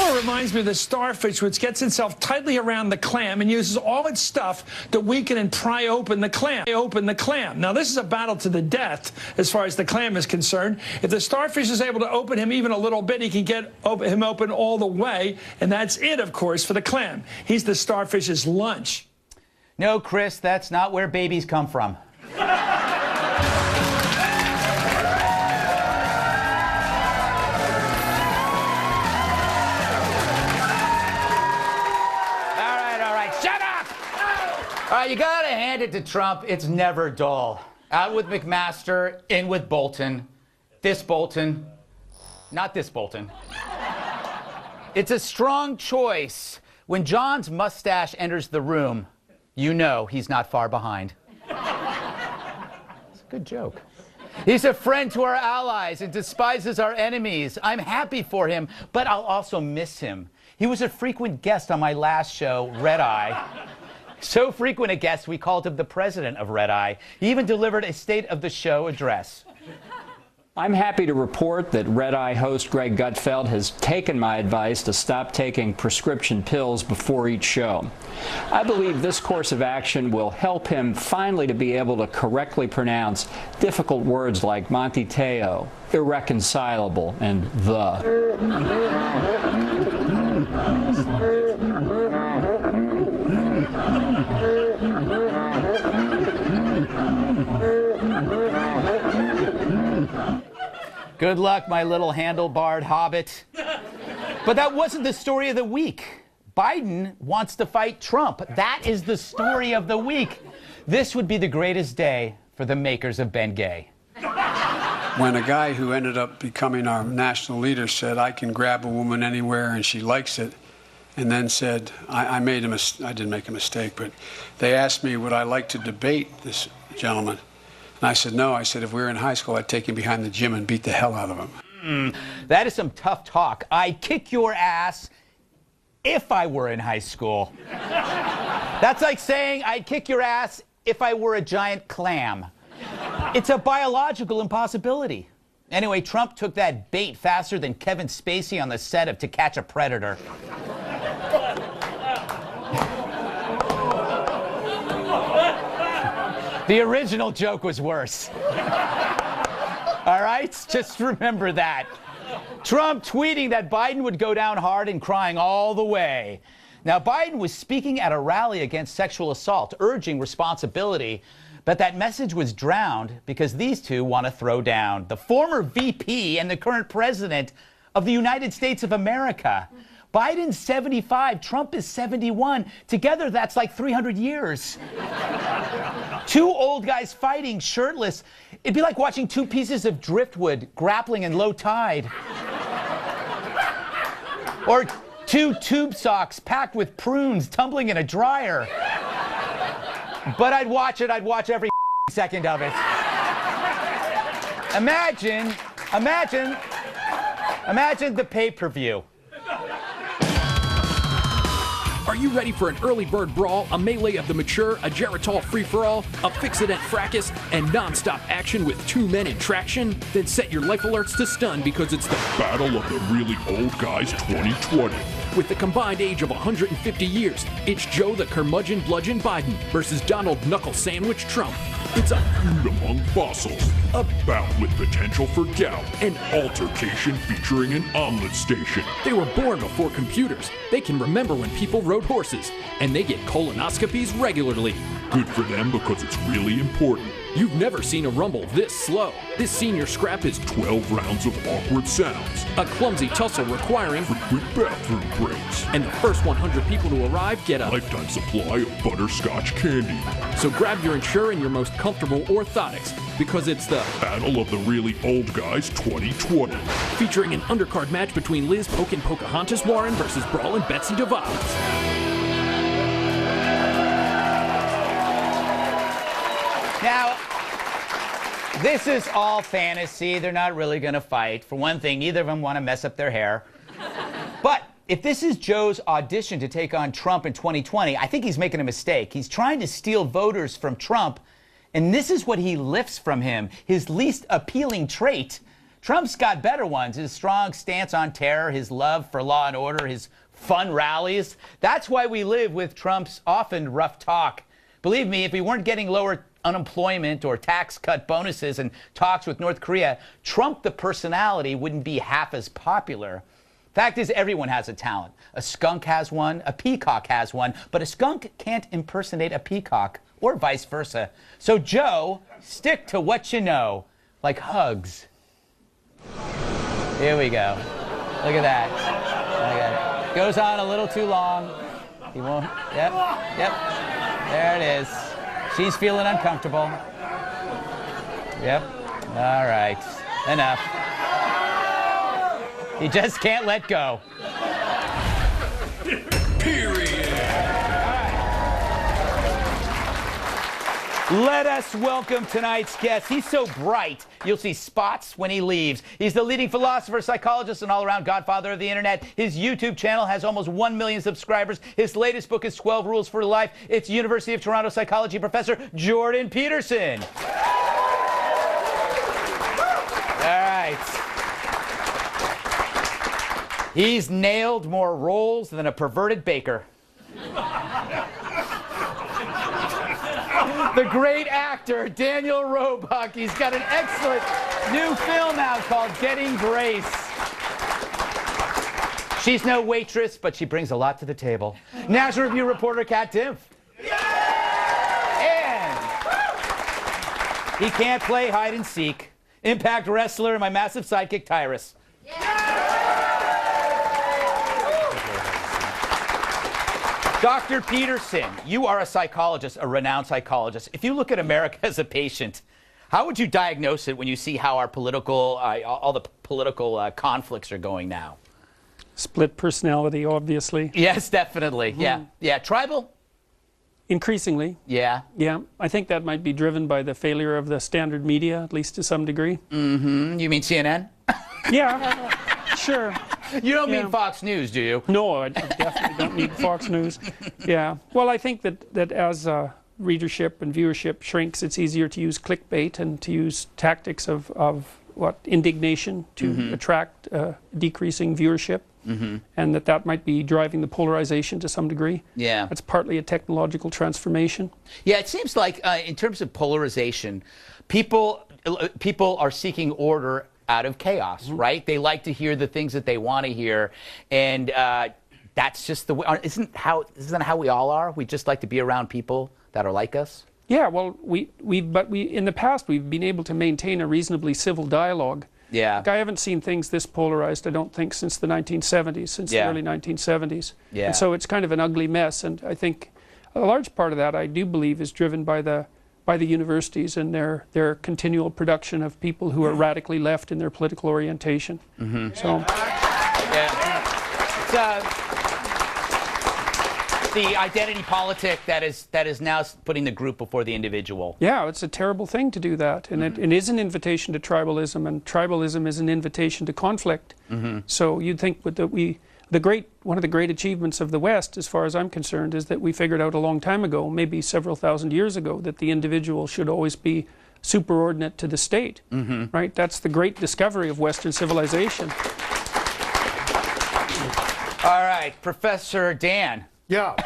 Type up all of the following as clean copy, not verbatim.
It reminds me of the starfish, which gets itself tightly around the clam and uses all its stuff to weaken and pry open the clam. Now, this is a battle to the death as far as the clam is concerned. If the starfish is able to open him even a little bit, he can get him open all the way, and that's it, of course, for the clam. He's the starfish's lunch. No, Chris, that's not where babies come from. All right, you gotta hand it to Trump. It's never dull. Out with McMaster, in with Bolton. This Bolton, not this Bolton. It's a strong choice. When John's mustache enters the room, you know he's not far behind. It's a good joke. He's a friend to our allies and despises our enemies. I'm happy for him, but I'll also miss him. He was a frequent guest on my last show, Red Eye. So frequent a guest, we called him the president of Red Eye. He even delivered a State of the Show address. I'm happy to report that Red Eye host Greg Gutfeld has taken my advice to stop taking prescription pills before each show. I believe this course of action will help him finally to be able to correctly pronounce difficult words like Monte Teo, irreconcilable, and the. Good luck, my little handlebarred hobbit. But that wasn't the story of the week. Biden wants to fight Trump. That is the story of the week. This would be the greatest day for the makers of Ben Gay. When a guy who ended up becoming our national leader said, I can grab a woman anywhere and she likes it, and then said, I didn't make a mistake, but they asked me, would I like to debate this gentleman? And I said, no. I said, if we were in high school, I'd take him behind the gym and beat the hell out of him. That is some tough talk. I'd kick your ass if I were in high school. That's like saying I'd kick your ass if I were a giant clam. It's a biological impossibility. Anyway, Trump took that bait faster than Kevin Spacey on the set of To Catch a Predator. The original joke was worse. All right? Just remember that. Trump tweeting that Biden would go down hard and crying all the way. Now, Biden was speaking at a rally against sexual assault, urging responsibility, but that message was drowned because these two want to throw down. The former VP and the current president of the United States of America. Biden's 75, Trump is 71. Together, that's like 300 years. Two old guys fighting, shirtless. It'd be like watching two pieces of driftwood grappling in low tide. Or two tube socks packed with prunes tumbling in a dryer. But I'd watch it. I'd watch every second of it. Imagine the pay-per-view. Are you ready for an early bird brawl, a melee of the mature, a Geritol free-for-all, a fix-it-at fracas, and non-stop action with two men in traction? Then set your life alerts to stun because it's the Battle of the Really Old Guys 2020. With the combined age of 150 years, it's Joe the Curmudgeon Bludgeon Biden versus Donald Knuckle Sandwich Trump. It's a feud among fossils, a bout with potential for gout, an altercation featuring an omelet station. They were born before computers. They can remember when people rode horses, and they get colonoscopies regularly. Good for them because it's really important. You've never seen a rumble this slow. This senior scrap is 12 rounds of awkward sounds, a clumsy tussle requiring frequent bathroom breaks, and the first 100 people to arrive get a lifetime supply of butterscotch candy. So grab your Ensure and your most comfortable orthotics, because it's the Battle of the Really Old Guys 2020, featuring an undercard match between Liz Polk and Pocahontas Warren versus Brawl and Betsy DeVos. Now, this is all fantasy. They're not really going to fight. For one thing, neither of them want to mess up their hair. But if this is Joe's audition to take on Trump in 2020, I think he's making a mistake. He's trying to steal voters from Trump, and this is what he lifts from him, his least appealing trait. Trump's got better ones. His strong stance on terror, his love for law and order, his fun rallies. That's why we live with Trump's often rough talk. Believe me, if we weren't getting lower unemployment or tax cut bonuses and talks with North Korea, Trump the personality wouldn't be half as popular. Fact is, everyone has a talent. A skunk has one, a peacock has one, but a skunk can't impersonate a peacock, or vice versa. So, Joe, stick to what you know, like hugs. Here we go. Look at that. Look at it. Goes on a little too long. He won't. Yep. There it is. She's feeling uncomfortable. Yep. All right. Enough. He just can't let go. Period. Let us welcome tonight's guest. He's so bright, you'll see spots when he leaves. He's the leading philosopher, psychologist, and all-around godfather of the internet. His YouTube channel has almost 1 million subscribers. His latest book is 12 Rules for Life. It's University of Toronto psychology professor Jordan Peterson. All right. He's nailed more roles than a perverted baker. The great actor, Daniel Roebuck. He's got an excellent new film out called Getting Grace. She's no waitress, but she brings a lot to the table. National Review reporter Kat Dimpf. And he can't play hide and seek. Impact wrestler and my massive sidekick, Tyrus. Dr. Peterson, you are a psychologist, a renowned psychologist. If you look at America as a patient, how would you diagnose it when you see how our political, all the political conflicts are going now? Split personality, obviously. Yes, definitely. Yeah. Tribal? Increasingly. Yeah. Yeah. I think that might be driven by the failure of the standard media, at least to some degree. Mm-hmm. You mean CNN? Yeah. Sure. You don't mean Fox News, do you? No, I definitely don't need Fox News. Yeah. Well, I think that as readership and viewership shrinks, it's easier to use clickbait and to use tactics of indignation to attract decreasing viewership. And that might be driving the polarization to some degree. Yeah. That's partly a technological transformation. Yeah, it seems like in terms of polarization, people are seeking order out of chaos, right? They like to hear the things that they want to hear, and that's just the way. Isn't that how we all are? We just like to be around people that are like us. Yeah, well, we in the past we've been able to maintain a reasonably civil dialogue. Yeah. Like, I haven't seen things this polarized, I don't think, since the 1970s, since the early 1970s. Yeah. And so it's kind of an ugly mess, and I think a large part of that, I do believe, is driven by the universities and their continual production of people who are radically left in their political orientation. So, the identity politic that is now putting the group before the individual. Yeah, it's a terrible thing to do that, and it is an invitation to tribalism, and tribalism is an invitation to conflict. So you'd think that one of the great achievements of the West, as far as I'm concerned, is that we figured out a long time ago, maybe several thousand years ago, that the individual should always be superordinate to the state. Right? That's the great discovery of Western civilization. All right, Professor Dan. Yeah.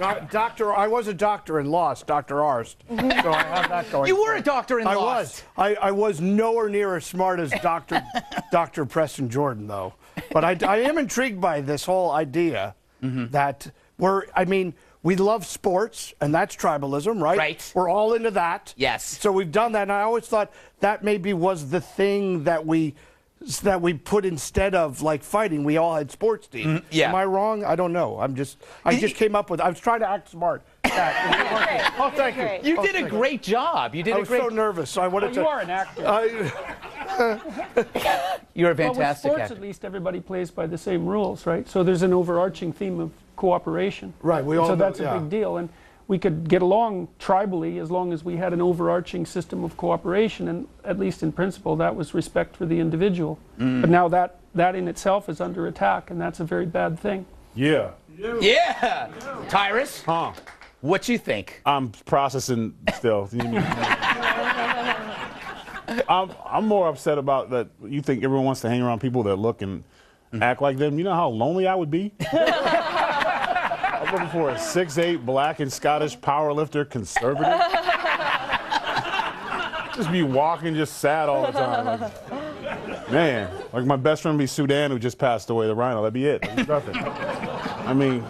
I was a doctor and lost, Dr. Arst. So I have that going. You were a doctor and lost. I was nowhere near as smart as Dr. Preston Jordan, though. But I am intrigued by this whole idea that we love sports, and that's tribalism, right? Right. We're all into that. Yes. So we've done that, and I always thought that maybe was the thing that we put instead of like fighting. We all had sports teams. Yeah. Am I wrong? I don't know. I just came up with. I was trying to act smart. Oh, thank you. You did a great job. You did I was so nervous. So I wanted to. You are an actor. You're a fantastic well, with sports, actor. at least everybody plays by the same rules, right? So there's an overarching theme of cooperation. Right. We all. So know, that's a big deal, and we could get along tribally as long as we had an overarching system of cooperation, and at least in principle, that was respect for the individual. But now that in itself is under attack, and that's a very bad thing. Yeah. Yeah. Tyrus? Huh. What you think? I'm processing still. I'm more upset about that. You think everyone wants to hang around people that look and act like them. You know how lonely I would be? I'm looking for a 6'8" black and Scottish powerlifter conservative. Just be walking just sad all the time. Like, man, like my best friend would be Sudan, who just passed away, the rhino. That'd be it. That'd be nothing. I mean,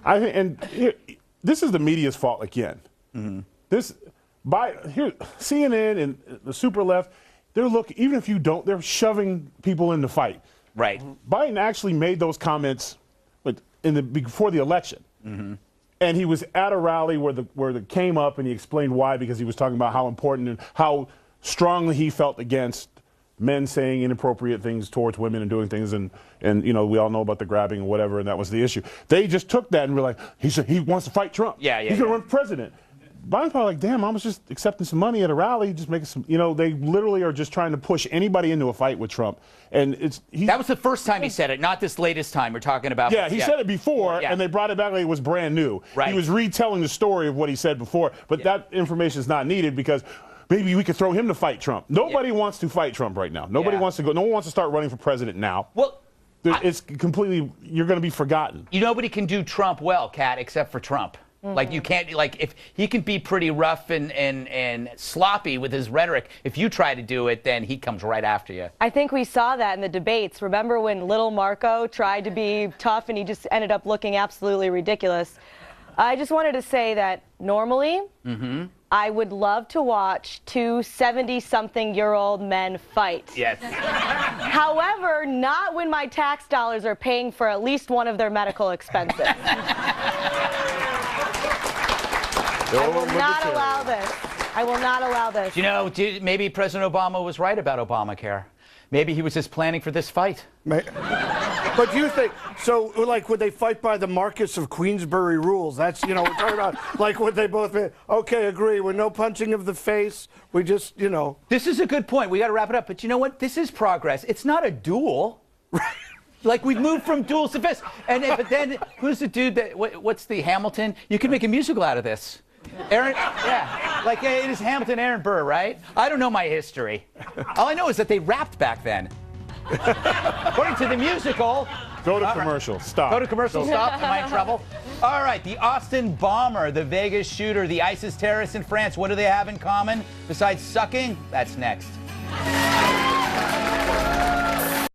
I think, and here, this is the media's fault again. CNN and the super left, they're looking, even if you don't, they're shoving people in the fight. Right. Biden actually made those comments before the election. And he was at a rally where it came up, and he explained why, because he was talking about how important and how strongly he felt against men saying inappropriate things towards women and doing things, and you know, we all know about the grabbing and whatever, and that was the issue. They just took that and were like, he wants to fight Trump. Yeah, He's going to run for president. Biden's probably like, damn, I was just accepting some money at a rally, just making some, you know, they literally are just trying to push anybody into a fight with Trump. And that was the first time he said it, not this latest time we're talking about. Yeah, he said it before, and they brought it back like it was brand new. Right. He was retelling the story of what he said before, but that information is not needed because maybe we could throw him to fight Trump. Nobody wants to fight Trump right now. Nobody wants to go. No one wants to start running for president now. Well, it's completely, you're going to be forgotten. Nobody can do Trump well, Kat, except for Trump. Like, you can't, like, if he can be pretty rough and sloppy with his rhetoric, if you try to do it, then he comes right after you. I think we saw that in the debates. Remember when little Marco tried to be tough and he just ended up looking absolutely ridiculous? I just wanted to say that normally, I would love to watch two 70-something-year-old men fight. Yes. However, not when my tax dollars are paying for at least one of their medical expenses. I will not allow this. I will not allow this. You know, maybe President Obama was right about Obamacare. Maybe he was just planning for this fight. But you think, so, like, would they fight by the Marcus of Queensberry rules? That's, you know, we're talking about, like, would they both be, okay, agree, with no punching of the face, we just, you know. This is a good point. We got to wrap it up. But you know what? This is progress. It's not a duel. Like, we've moved from duels to fists. But then, who's the dude that, what's the Hamilton? You could make a musical out of this. Aaron, like it is Hamilton, Aaron Burr, right? I don't know my history. All I know is that they rapped back then. According to the musical. Go to commercial. Stop. Go to commercial. Stop. Am I in trouble? All right. The Austin bomber, the Vegas shooter, the ISIS terrorist in France. What do they have in common besides sucking? That's next.